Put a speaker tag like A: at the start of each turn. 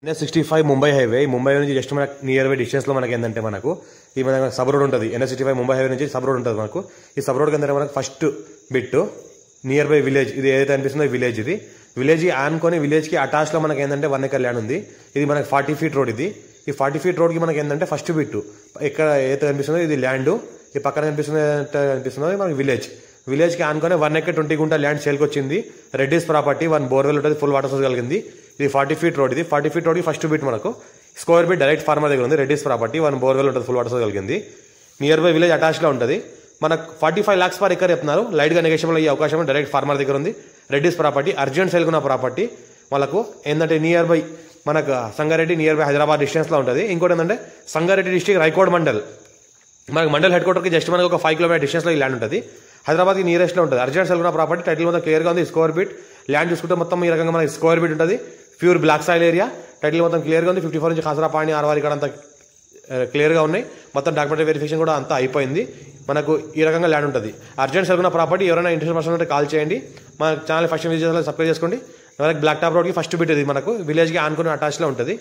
A: NH65 Mumbai highway Mumbai నుంచి just మనకు near by distance లో మనకి ఏంటంటే మనకు ఈ మన సబ్ రోడ్ ఉంటుంది. NH65 ముంబై హైవే నుంచి సబ్ రోడ్ ఉంటుంది మనకు. ఈ సబ్ రోడ్ కింద మనకు first bit near by village, ఇది ఏదైతే అనిపిస్తుందో విలేజ్, ఇది విలేజ్ ఆనుకొని విలేజ్ కి అటాచ్ లో మనకి ఏంటంటే 1 acre ల్యాండ్ ఉంది. ఇది మనకి 40 feet రోడ్. ఇది ఈ 40 feet రోడ్ కి మనకి ఏంటంటే ఫస్ట్ బిట్ ఎక్కడ ఏదైతే కనిపిస్తుందో ఇది ల్యాండ్, ఈ పక్కన కనిపిస్తుందో మనకి విలేజ్. విలేజ్ కి ఆనుకొని 1 acre 20 గుంట ల్యాండ్ సేల్కి వచ్చింది. రెడ్డిస్ ప్రాపర్టీ, 1 బోర్వెల్ ఉంటుంది, ఫుల్ వాటర్ సోర్స్ కలిగింది. ఇది 40 feet రోడ్. ఇది 40 feet రోడ్ కి ఫస్ట్ బిట్ మనకు స్క్వేర్ బిట్ డైరెక్ట్ ఫార్మర్ దగ్గర ఉంది. రెడ్డిస్ ప్రాపర్టీ, 1 బోర్వెల్ ఉంటుంది, ఫుల్ వాటర్ సోర్స్ కలిగింది. నియర్ బై విలేజ్ అటాచ్ లో ఉంటుంది. మనకు 45 lakhs per acre చెప్తున్నారు. లైట్ గా నెగోషియబుల్ అయ్యే అవకాశం డైరెక్ట్ ఫార్మర్ దగ్గర ఉంది. రెడ్డిస్ ప్రాపర్టీ అర్జెంట్ సేల్ ఉన్న ప్రాపర్టీ వాళ్ళకు ఏంటంటే నియర్ బై మనకు Sangareddy near by Hyderabad distance లో ఉంటుంది. ఇంకోటి ఏంటంటే సంగారెడ్డి డిస్ట్రిక్ట్ రైకోడ్ మండల్, మనకు మండల్ హెడ్ క్వార్టర్ కి జస్ట్ మనకు ఒక 5 kilometer డిస్టెన్స్ లో ఈ ల్యాండ్ ఉంటుంది. హైదరాబాద్ కి నియరెస్ట్ లో ఉంటుంది. అర్జెంట్ సేల్ ఉన్న ప్రాపర్టీ టైటిల్ మొత్తం క్లియర్ గా ఉంది. స్క్వేర్ బిట్ ల్యాండ్ చూసుకుంటే మొత్తం ఈ రకంగా మనకి స్క్వేర్ బిట్ ఉంటుంది. Pure black soil area, title మొత్తం క్లియర్ గా ఉంది. 54 నుంచి ఖాసరా పాణి ఆర్వారి ఇక్కడ అంతా క్లియర్ గా ఉన్నాయి. మొత్తం డాక్యుమెంటరీ వెరిఫికేషన్ కూడా అంతా అయిపోయింది. మనకు ఈ రకంగా ల్యాండ్ ఉంటుంది. అర్జెంట్ సేల్ ఉన్న ప్రాపర్టీ ఎవరైనా ఇంట్రెస్ట్ పర్సన్ ఉంటే కాల్ చేయండి. మన ఛానల్ ఫస్ట్ విజిట్ చేయాలి, సబ్స్క్రైబ్ చేసుకోండి. బ్లాక్ టాప్ రోడ్ కి ఫస్ట్ బిట్ ఇది మనకు విలేజ్ కి ఆనుకుని అటాచ్ లో ఉంటుంది.